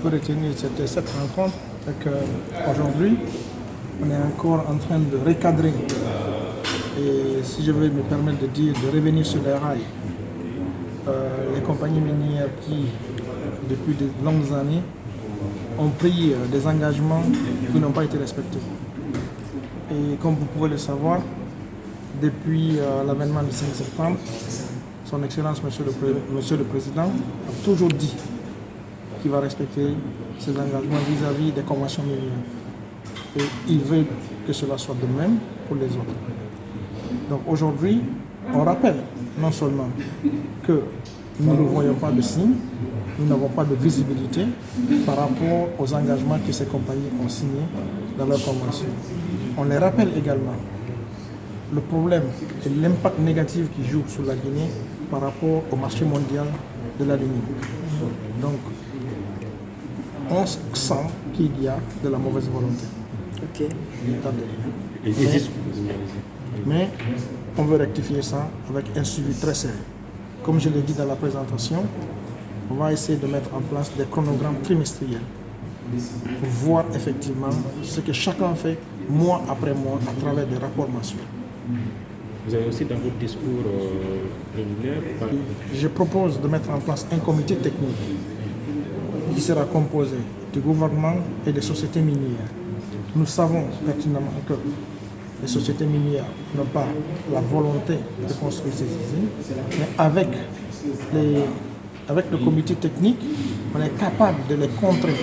peux retenir cette rencontre, c'est qu'aujourd'hui, on est encore en train de recadrer, et si je vais me permettre de dire, de revenir sur les rails, les compagnies minières qui, depuis de longues années, ont pris des engagements qui n'ont pas été respectés. Et comme vous pouvez le savoir, depuis l'avènement du 5 septembre, son Excellence, Monsieur le Président, a toujours dit qu'il va respecter ses engagements vis-à-vis des conventions minières. Et il veut que cela soit de même pour les autres. Donc aujourd'hui, on rappelle non seulement que nous ne voyons pas de signes, nous n'avons pas de visibilité par rapport aux engagements que ces compagnies ont signés dans leurs conventions. On les rappelle également le problème et l'impact négatif qui joue sur la Guinée par rapport au marché mondial de l'aluminium. Donc, on sent qu'il y a de la mauvaise volonté. Ok. Mais on veut rectifier ça avec un suivi très sérieux. Comme je l'ai dit dans la présentation, on va essayer de mettre en place des chronogrammes trimestriels pour voir effectivement ce que chacun fait mois après mois à travers des rapports mensuels. Vous avez aussi dans votre discours préliminaire... Je propose de mettre en place un comité technique qui sera composé du gouvernement et des sociétés minières. Nous savons pertinemment que les sociétés minières n'ont pas la volonté de construire ces usines, mais avec le comité technique, on est capable de les contrer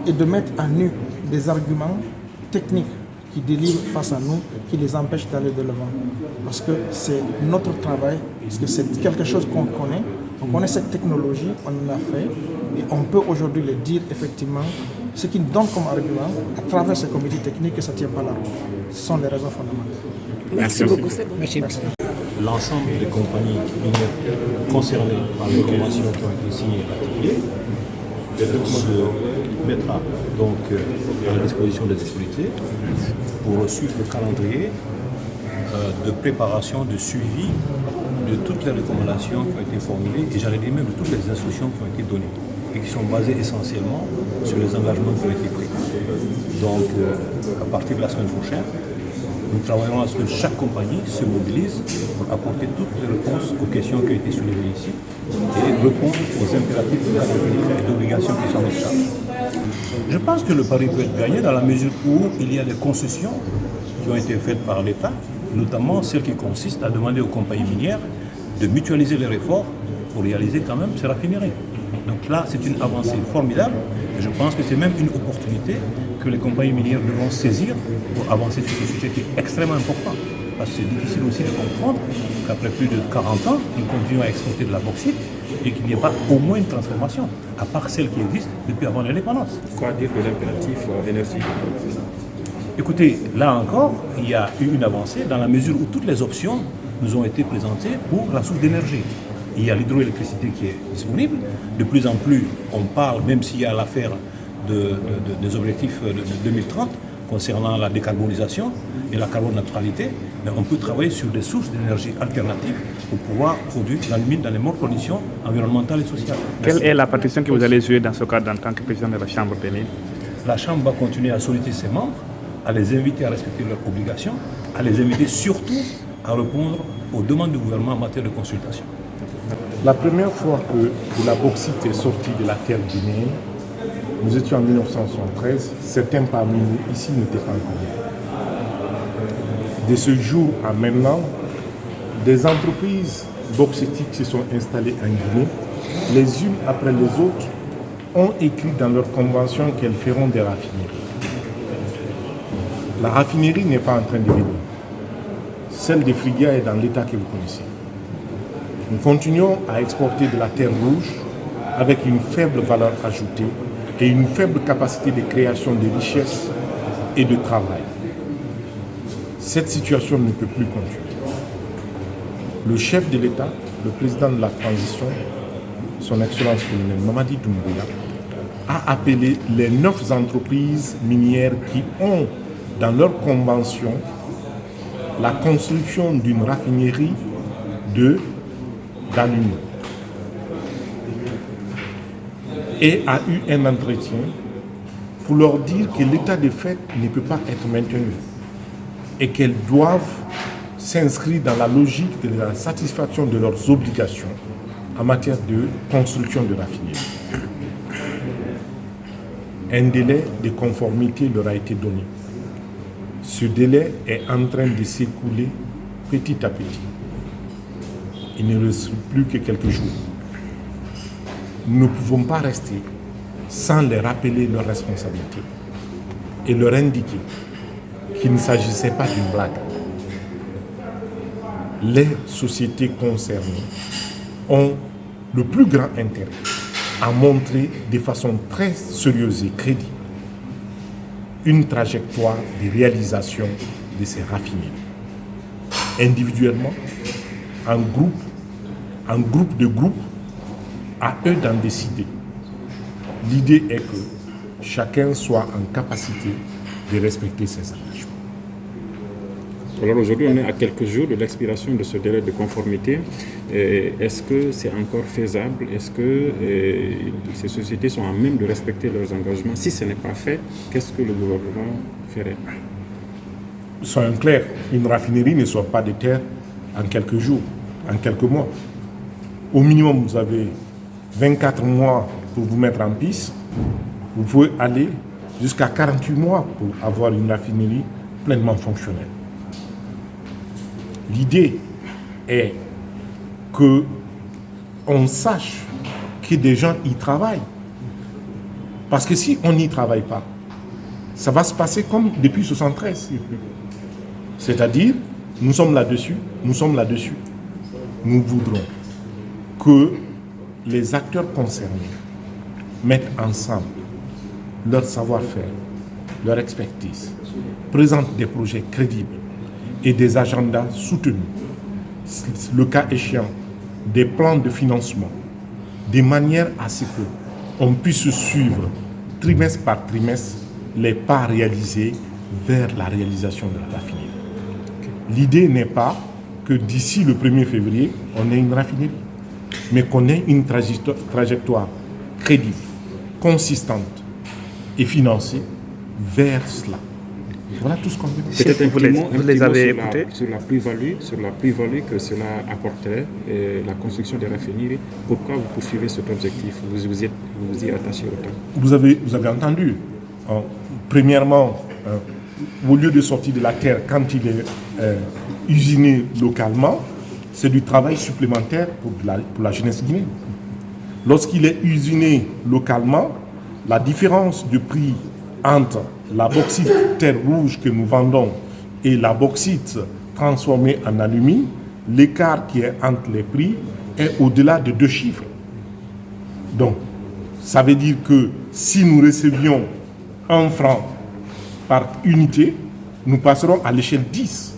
et de mettre à nu des arguments techniques qui délivrent face à nous, qui les empêchent d'aller de l'avant. Parce que c'est notre travail, parce que c'est quelque chose qu'on connaît. On connaît cette technologie, on en a fait, et on peut aujourd'hui le dire effectivement, ce qui nous donne comme argument, à travers ce comité technique, que ça ne tient pas la route. Ce sont les raisons fondamentales. Merci beaucoup, c'est bon. Merci. L'ensemble des compagnies minières concernées par les conventions qui ont été signées et ratifiées se mettra donc à la disposition des autorités pour suivre le calendrier de préparation, de suivi de toutes les recommandations qui ont été formulées et j'allais dire même de toutes les instructions qui ont été données et qui sont basées essentiellement sur les engagements qui ont été pris. Donc à partir de la semaine prochaine, nous travaillerons à ce que chaque compagnie se mobilise pour apporter toutes les réponses aux questions qui ont été soulevées ici et répondre aux impératifs et d'obligations qui sont en charge. Je pense que le pari peut être gagné dans la mesure où il y a des concessions qui ont été faites par l'État, notamment celles qui consistent à demander aux compagnies minières de mutualiser leurs efforts pour réaliser quand même ces raffineries. Donc là, c'est une avancée formidable et je pense que c'est même une opportunité que les compagnies minières devront saisir pour avancer sur ce sujet qui est extrêmement important. Parce que c'est difficile aussi de comprendre qu'après plus de 40 ans, nous continuons à exporter de la bauxite et qu'il n'y ait pas au moins une transformation, à part celle qui existe depuis avant l'indépendance. Quoi dire de l'impératif énergie? Écoutez, là encore, il y a eu une avancée dans la mesure où toutes les options nous ont été présentées pour la source d'énergie. Il y a l'hydroélectricité qui est disponible. De plus en plus, on parle, même s'il y a l'affaire des objectifs de 2030 concernant la décarbonisation et la carboneutralité, mais on peut travailler sur des sources d'énergie alternatives pour pouvoir produire l'aluminium dans les meilleures conditions environnementales et sociales. Quelle est la partition que vous allez jouer dans ce cadre en tant que président de la Chambre des mines? La Chambre va continuer à solliciter ses membres, à les inviter à respecter leurs obligations, à les inviter surtout à répondre aux demandes du gouvernement en matière de consultation. La première fois que la bauxite est sortie de la terre guinéenne, nous étions en 1973, certains parmi nous ici n'étaient pas encore nés. De ce jour à maintenant, des entreprises bauxitiques se sont installées en Guinée. Les unes après les autres ont écrit dans leur convention qu'elles feront des raffineries. La raffinerie n'est pas en train de venir. Celle de Frigia est dans l'état que vous connaissez. Nous continuons à exporter de la terre rouge avec une faible valeur ajoutée et une faible capacité de création de richesses et de travail. Cette situation ne peut plus continuer. Le chef de l'État, le président de la transition, son Excellence colonel Mamadi Doumbouya, a appelé les 9 entreprises minières qui ont dans leur convention la construction d'une raffinerie d'aluminium. et a eu un entretien pour leur dire que l'état de fait ne peut pas être maintenu et qu'elles doivent s'inscrire dans la logique de la satisfaction de leurs obligations en matière de construction de raffinerie. Un délai de conformité leur a été donné. Ce délai est en train de s'écouler petit à petit. Il ne reste plus que quelques jours. Nous ne pouvons pas rester sans les rappeler leurs responsabilités et leur indiquer qu'il ne s'agissait pas d'une blague. Les sociétés concernées ont le plus grand intérêt à montrer de façon très sérieuse et crédible une trajectoire de réalisation de ces raffineries. Individuellement, en groupe de groupes, à eux d'en décider. L'idée est que chacun soit en capacité de respecter ses engagements. Alors aujourd'hui, on est à quelques jours de l'expiration de ce délai de conformité. Est-ce que c'est encore faisable? Est-ce que ces sociétés sont à même de respecter leurs engagements? Si ce n'est pas fait, qu'est-ce que le gouvernement ferait? Soyons clairs, une raffinerie ne sort pas de terre en quelques jours, en quelques mois. Au minimum, vous avez 24 mois pour vous mettre en piste. Vous pouvez aller jusqu'à 48 mois pour avoir une raffinerie pleinement fonctionnelle. L'idée est qu'on sache que des gens y travaillent. Parce que si on n'y travaille pas, ça va se passer comme depuis 1973. C'est-à-dire, nous sommes là-dessus. Nous voudrons que les acteurs concernés mettent ensemble leur savoir-faire, leur expertise, présentent des projets crédibles et des agendas soutenus, le cas échéant, des plans de financement, de manière à ce qu'on puisse suivre trimestre par trimestre les pas réalisés vers la réalisation de la raffinerie. L'idée n'est pas que d'ici le 1er février, on ait une raffinerie, mais qu'on ait une trajectoire crédible, consistante et financée vers cela. Voilà tout ce qu'on veut dire. Peut-être Vous les avez écoutés sur la plus-value que cela apporterait la construction des raffineries. Pourquoi vous poursuivez cet objectif? Vous y attachez autant? Vous avez entendu. Premièrement, au lieu de sortir de la terre quand il est usiné localement, c'est du travail supplémentaire pour la jeunesse guinéenne. Lorsqu'il est usiné localement, la différence de prix entre la bauxite terre rouge que nous vendons et la bauxite transformée en alumine, l'écart qui est entre les prix est au-delà de 2 chiffres. Donc, ça veut dire que si nous recevions 1 franc par unité, nous passerons à l'échelle 10.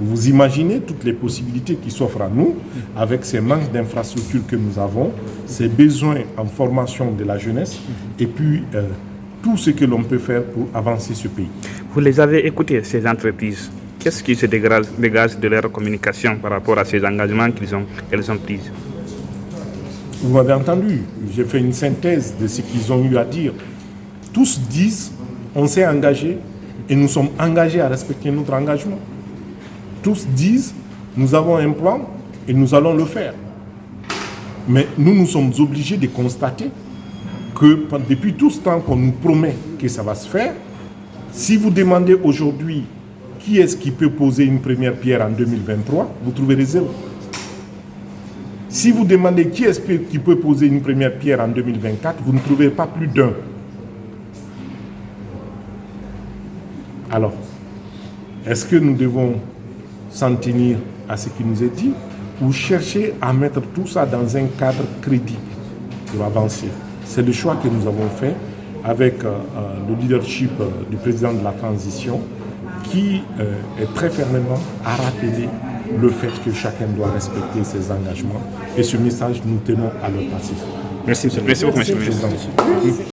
Vous imaginez toutes les possibilités qui s'offrent à nous avec ces manques d'infrastructures que nous avons, ces besoins en formation de la jeunesse et puis tout ce que l'on peut faire pour avancer ce pays. Vous les avez écoutés, ces entreprises. Qu'est-ce qui se dégage de leur communication par rapport à ces engagements qu'elles ont pris? Vous m'avez entendu, j'ai fait une synthèse de ce qu'ils ont eu à dire. Tous disent, on s'est engagé et nous sommes engagés à respecter notre engagement. Tous disent, nous avons un plan et nous allons le faire. Mais nous sommes obligés de constater que depuis tout ce temps qu'on nous promet que ça va se faire, si vous demandez aujourd'hui qui est-ce qui peut poser une première pierre en 2023, vous trouverez 0. Si vous demandez qui est-ce qui peut poser une première pierre en 2024, vous ne trouverez pas plus d'1. Alors, est-ce que nous devons s'en tenir à ce qui nous est dit ou chercher à mettre tout ça dans un cadre crédible pour avancer? C'est le choix que nous avons fait avec le leadership du président de la transition qui est très fermement à rappeler le fait que chacun doit respecter ses engagements. Et ce message, nous tenons à le passer. Merci, monsieur le Président. Merci beaucoup, monsieur le Président.